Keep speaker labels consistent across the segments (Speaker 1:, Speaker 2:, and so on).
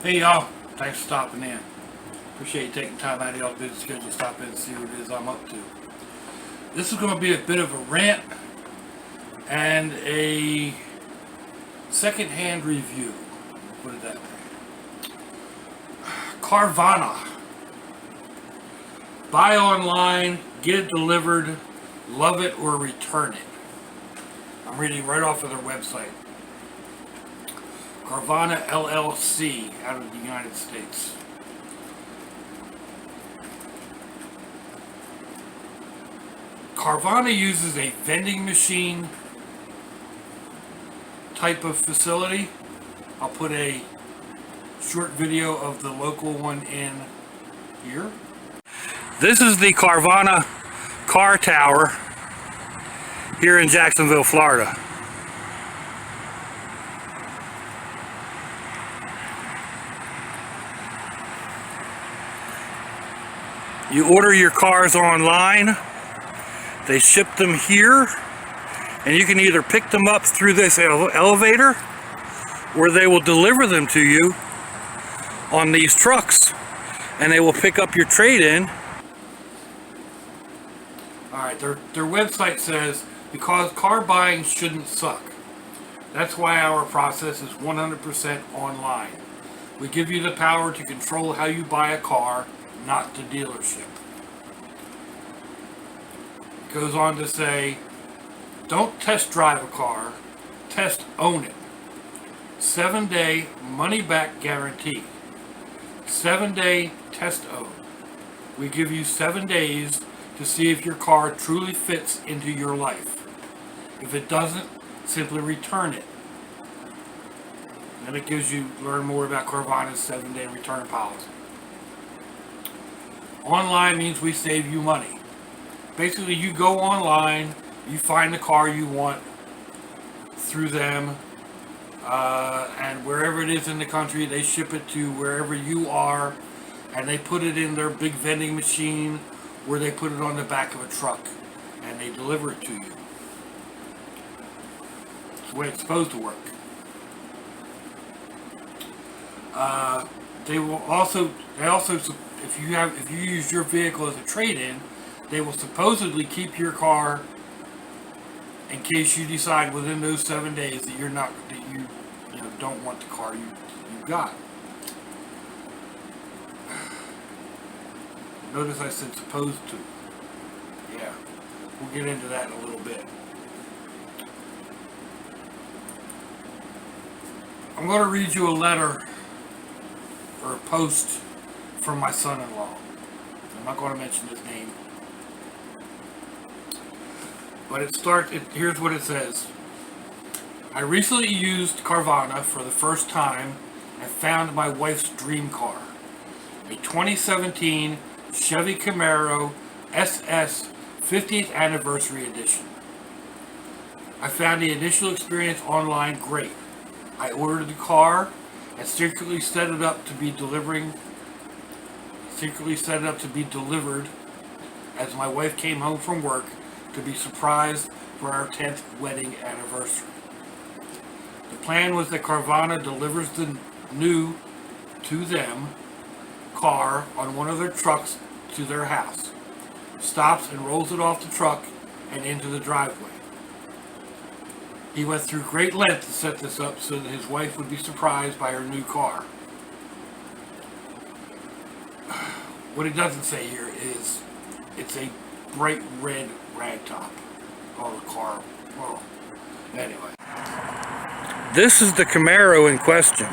Speaker 1: Hey y'all, thanks for stopping in. Appreciate you taking time out of y'all's busy schedule to stop in and see what it is I'm up to. This is going to be a bit of a rant and a second-hand review. Put it that way. Carvana. Buy online, get it delivered, love it or return it. I'm reading right off of their website. Carvana LLC out of the United States. Carvana uses a vending machine type of facility. I'll put a short video of the local one in here. This is the Carvana car tower here in Jacksonville, Florida. You order your cars online, they ship them here, and you can either pick them up through this elevator, or they will deliver them to you on these trucks, and they will pick up your trade-in. Alright, their website says, because car buying shouldn't suck. That's why our process is 100% online. We give you the power to control how you buy a car, not the dealership. It goes on to say, don't test drive a car, test own it. 7-day money back guarantee. 7-day test own. We give you 7 days to see if your car truly fits into your life. If it doesn't, simply return it. And it gives you, learn more about Carvana's 7-day return policy. Online means we save you money. Basically, you go online, you find the car you want through them, and wherever it is in the country, they ship it to wherever you are, and they put it in their big vending machine, where they put it on the back of a truck, and they deliver it to you. It's the way it's supposed to work. They also, if you use your vehicle as a trade-in, they will supposedly keep your car in case you decide within those 7 days that you don't want the car you got. Notice I said supposed to. Yeah, we'll get into that in a little bit. I'm going to read you a letter or a post from my son-in-law. I'm not going to mention his name. But here's what it says. I recently used Carvana for the first time and found my wife's dream car. A 2017 Chevy Camaro SS 50th Anniversary Edition. I found the initial experience online great. I ordered the car and secretly set it up to be delivered as my wife came home from work to be surprised for our 10th wedding anniversary. The plan was that Carvana delivers the new to them car on one of their trucks to their house, stops and rolls it off the truck and into the driveway. He went through great lengths to set this up so that his wife would be surprised by her new car. What it doesn't say here is it's a bright red ragtop. Oh, the car. Well, anyway. This is the Camaro in question.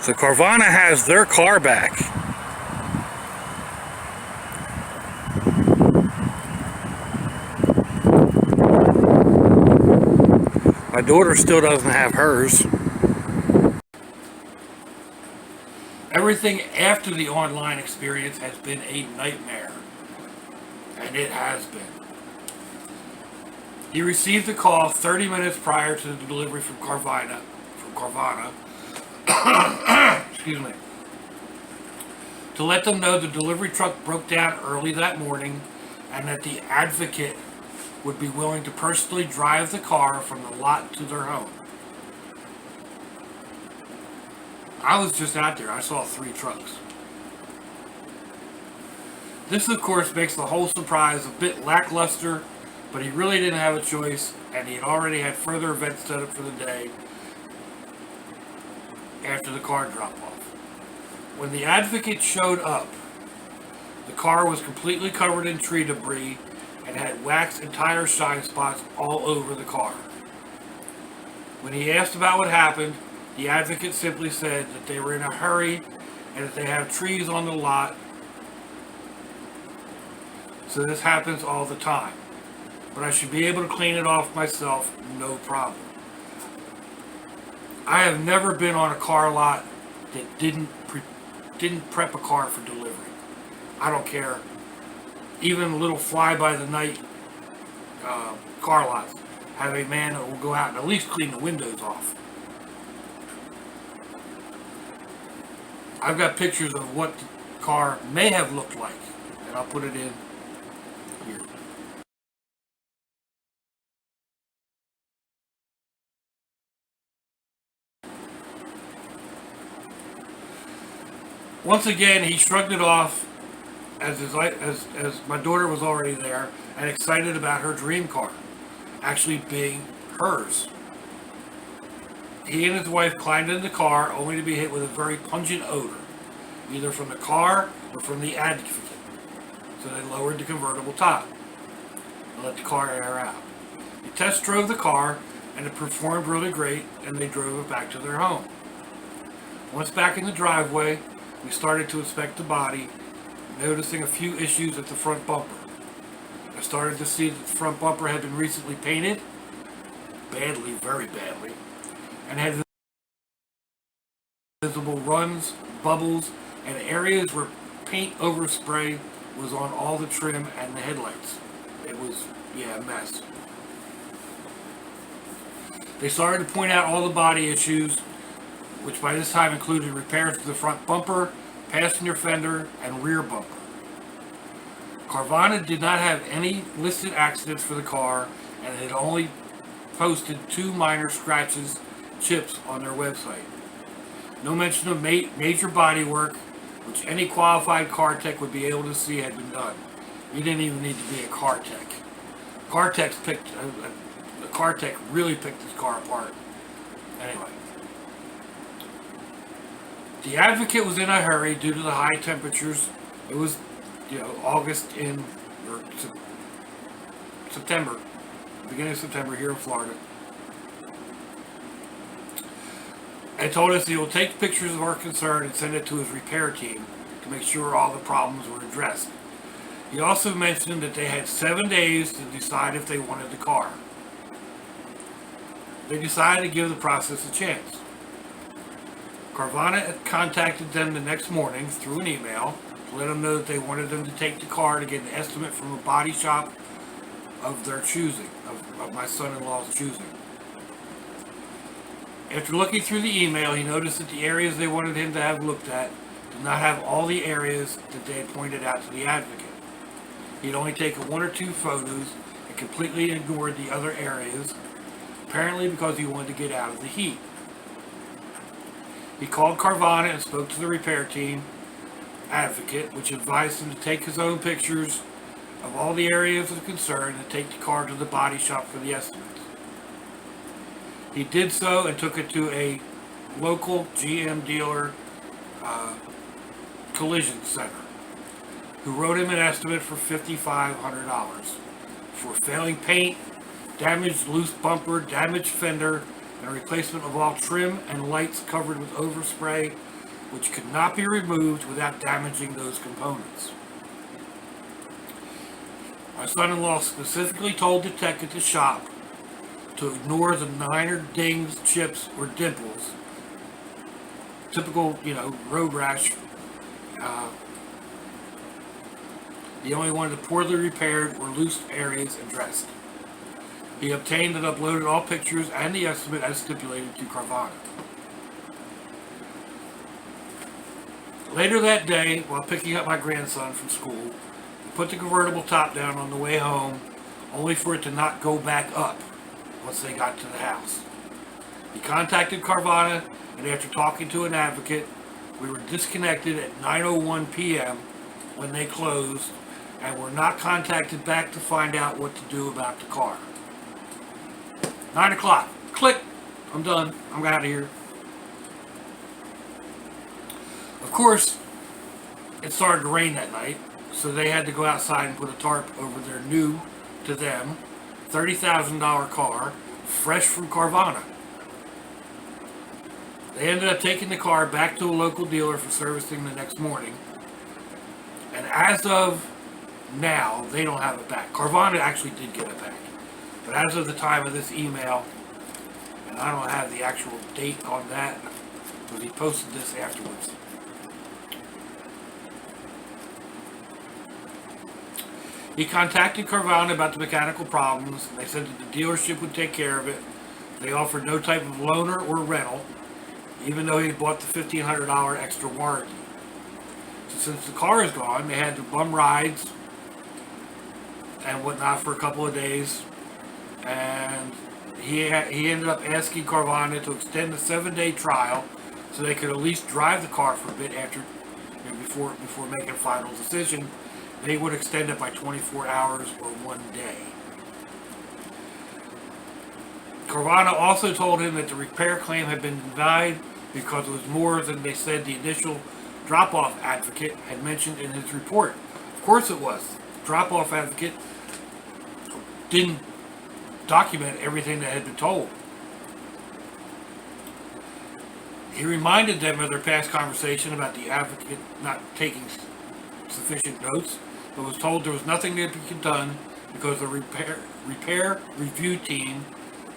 Speaker 1: So Carvana has their car back. My daughter still doesn't have hers. Everything after the online experience has been a nightmare. And it has been. He received the call 30 minutes prior to the delivery from Carvana. Excuse me. to let them know the delivery truck broke down early that morning and that the advocate would be willing to personally drive the car from the lot to their home. I was just out there. I saw 3 trucks. This, of course, makes the whole surprise a bit lackluster, but he really didn't have a choice, and he had already had further events set up for the day after the car drop-off. When the advocate showed up, the car was completely covered in tree debris and had wax and tire shine spots all over the car. When he asked about what happened, the advocate simply said that they were in a hurry and that they have trees on the lot, so this happens all the time. But I should be able to clean it off myself, no problem. I have never been on a car lot that didn't prep a car for delivery. I don't care. Even little fly-by-the-night car lots have a man that will go out and at least clean the windows off. I've got pictures of what the car may have looked like, and I'll put it in here. Once again, he shrugged it off as my daughter was already there and excited about her dream car actually being hers. He and his wife climbed in the car only to be hit with a very pungent odor, either from the car or from the advocate. So they lowered the convertible top and let the car air out. He test drove the car and it performed really great, and they drove it back to their home. Once back in the driveway, we started to inspect the body, noticing a few issues at the front bumper. I started to see that the front bumper had been recently painted, badly, very badly, and had visible runs, bubbles, and areas where paint overspray was on all the trim and the headlights. It was, a mess. They started to point out all the body issues, which by this time included repairs to the front bumper, passenger fender, and rear bumper. Carvana did not have any listed accidents for the car and had only posted 2 minor scratches, chips on their website. No mention of major body work, which any qualified car tech would be able to see had been done. You didn't even need to be a car tech. The car tech really picked this car apart. Anyway. The advocate was in a hurry due to the high temperatures. It was, September, beginning of September here in Florida. And told us he will take pictures of our concern and send it to his repair team to make sure all the problems were addressed. He also mentioned that they had 7 days to decide if they wanted the car. They decided to give the process a chance. Carvana contacted them the next morning through an email to let them know that they wanted them to take the car to get an estimate from a body shop of their choosing, of my son-in-law's choosing. After looking through the email, he noticed that the areas they wanted him to have looked at did not have all the areas that they had pointed out to the advocate. He'd only taken 1 or 2 photos and completely ignored the other areas, apparently because he wanted to get out of the heat. He called Carvana and spoke to the repair team advocate, which advised him to take his own pictures of all the areas of concern and take the car to the body shop for the estimates. He did so and took it to a local GM dealer collision center, who wrote him an estimate for $5,500 for failing paint, damaged loose bumper, damaged fender, and a replacement of all trim and lights covered with overspray, which could not be removed without damaging those components. My son-in-law specifically told the tech at the shop to ignore the minor dings, chips, or dimples, typical, road rash. He only wanted the poorly repaired or loose areas addressed. He obtained and uploaded all pictures and the estimate as stipulated to Carvana. Later that day, while picking up my grandson from school, we put the convertible top down on the way home, only for it to not go back up once they got to the house. He contacted Carvana, and after talking to an advocate, we were disconnected at 9:01 p.m. when they closed, and were not contacted back to find out what to do about the car. 9 o'clock. Click. I'm done. I'm out of here. Of course, it started to rain that night, so they had to go outside and put a tarp over their new, to them, $30,000 car, fresh from Carvana. They ended up taking the car back to a local dealer for servicing the next morning. And as of now, they don't have it back. Carvana actually did get it back. But as of the time of this email, and I don't have the actual date on that, because he posted this afterwards. He contacted Carvana about the mechanical problems. They said that the dealership would take care of it. They offered no type of loaner or rental, even though he bought the $1,500 extra warranty. So since the car is gone, they had to bum rides and whatnot for a couple of days. And he ended up asking Carvana to extend the 7-day trial so they could at least drive the car for a bit before making a final decision. They would extend it by 24 hours or 1 day. Carvana also told him that the repair claim had been denied because it was more than they said the initial drop-off advocate had mentioned in his report. Of course it was. Drop-off advocate didn't document everything that had been told. He reminded them of their past conversation about the advocate not taking sufficient notes, but was told there was nothing that could be done because the repair review team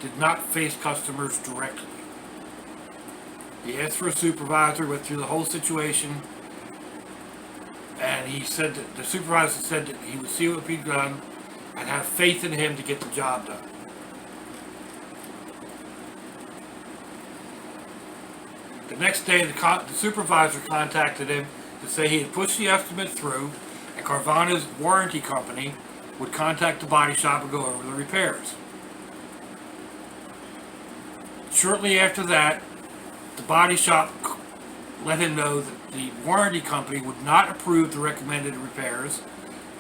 Speaker 1: did not face customers directly. He asked for a supervisor, went through the whole situation, and he said that the supervisor said that he would see what would be done and have faith in him to get the job done. The next day, the supervisor contacted him to say he had pushed the estimate through, and Carvana's warranty company would contact the body shop and go over the repairs. Shortly after that, the body shop let him know that the warranty company would not approve the recommended repairs,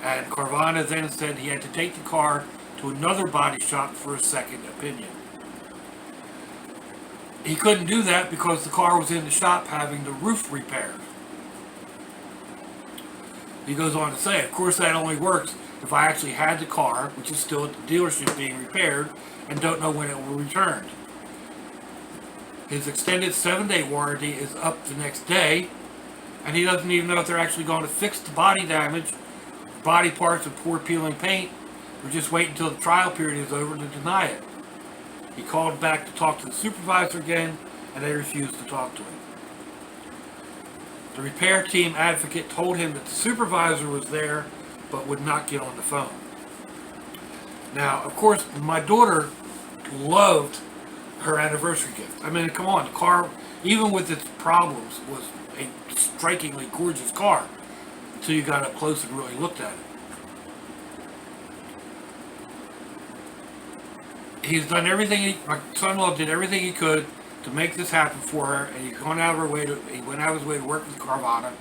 Speaker 1: and Carvana then said he had to take the car to another body shop for a second opinion. He couldn't do that because the car was in the shop having the roof repaired. He goes on to say, of course that only works if I actually had the car, which is still at the dealership being repaired, and don't know when it will be returned. His extended 7-day warranty is up the next day, and he doesn't even know if they're actually going to fix the body damage, body parts with poor peeling paint, or just wait until the trial period is over to deny it. He called back to talk to the supervisor again, and they refused to talk to him. The repair team advocate told him that the supervisor was there, but would not get on the phone. Now, of course, my daughter loved her anniversary gift. I mean, come on, the car, even with its problems, was a strikingly gorgeous car until you got up close and really looked at it. He's done everything, my son-in-law did everything he could to make this happen for her, and he went out of his way to work with Carvana,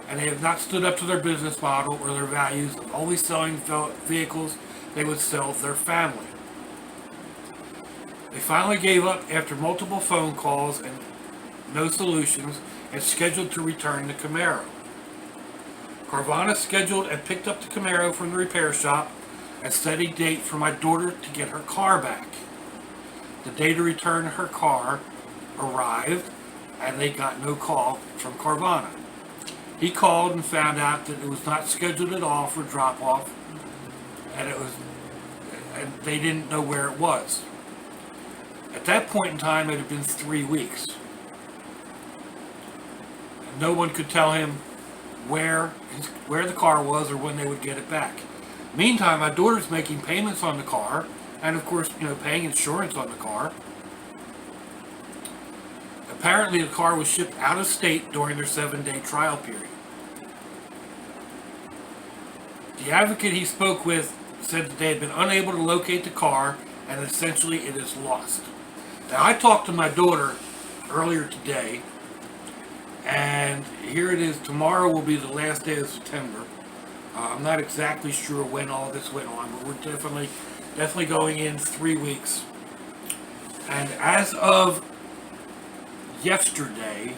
Speaker 1: and they have not stood up to their business model or their values of only selling vehicles they would sell their family. They finally gave up after multiple phone calls and no solutions, and scheduled to return the Camaro. Carvana scheduled and picked up the Camaro from the repair shop and set a date for my daughter to get her car back. The day to return her car arrived, and they got no call from Carvana. He called and found out that it was not scheduled at all for drop-off, and they didn't know where it was. At that point in time, it had been 3 weeks. And no one could tell him where the car was or when they would get it back. Meantime, my daughter's making payments on the car, and of course, paying insurance on the car. Apparently the car was shipped out of state during their 7-day trial period. The advocate he spoke with said that they had been unable to locate the car and essentially it is lost. Now I talked to my daughter earlier today, and here it is. Tomorrow will be the last day of September. I'm not exactly sure when all this went on, but we're definitely going in 3 weeks. And as of yesterday,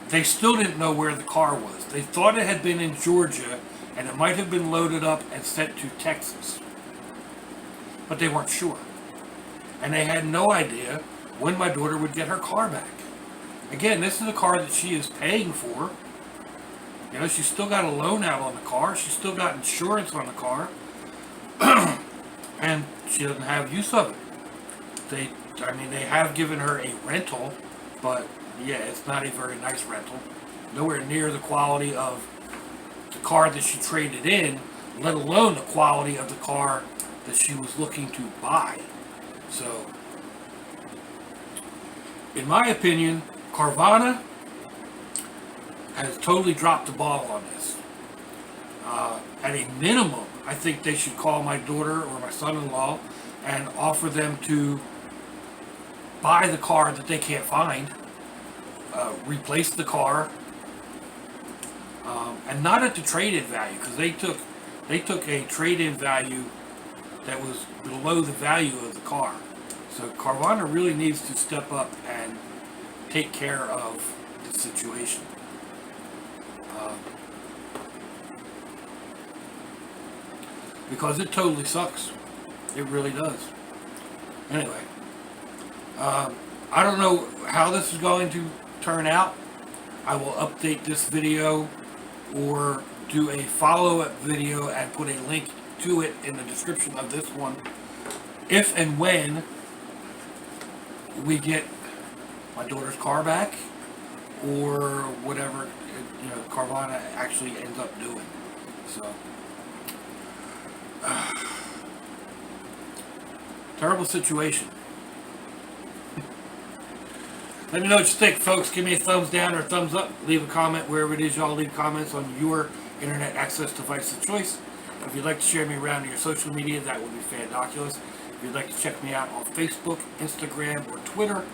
Speaker 1: they still didn't know where the car was. They thought it had been in Georgia and it might have been loaded up and sent to Texas, but they weren't sure. And they had no idea when my daughter would get her car back. Again, this is a car that she is paying for. You know, she's still got a loan out on the car. She's still got insurance on the car. And she doesn't have use of it. They have given her a rental, but yeah, it's not a very nice rental. Nowhere near the quality of the car that she traded in, let alone the quality of the car that she was looking to buy. So, in my opinion, Carvana has totally dropped the ball on this. At a minimum, I think they should call my daughter or my son-in-law and offer them to buy the car that they can't find, replace the car, and not at the trade-in value, because they took a trade-in value that was below the value of the car. So Carvana really needs to step up and take care of the situation. Because it totally sucks. It really does. Anyway, I don't know how this is going to turn out. I will update this video or do a follow-up video and put a link to it in the description of this one if and when we get my daughter's car back or whatever Carvana actually ends up doing. So terrible situation. Let me know what you think, folks. Give me a thumbs down or a thumbs up. Leave a comment wherever it is y'all leave comments on your internet access device of choice. If you'd like to share me around to your social media, that would be fandoculous. If you'd like to check me out on Facebook, Instagram, or Twitter,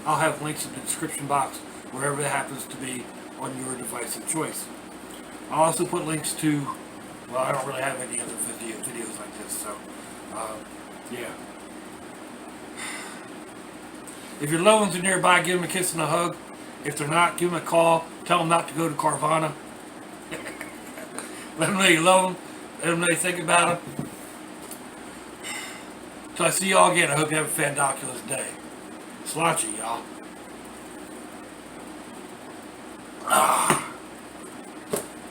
Speaker 1: I'll have links in the description box wherever it happens to be on your device of choice. I'll also put links to, well, I don't really have any other videos like this, so, yeah. If your loved ones are nearby, give them a kiss and a hug. If they're not, give them a call. Tell them not to go to Carvana. Let them know you love them. Let them know you think about them. So I see y'all again. I hope you have a fandoculous day. Sláinte, y'all.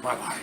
Speaker 1: Bye-bye.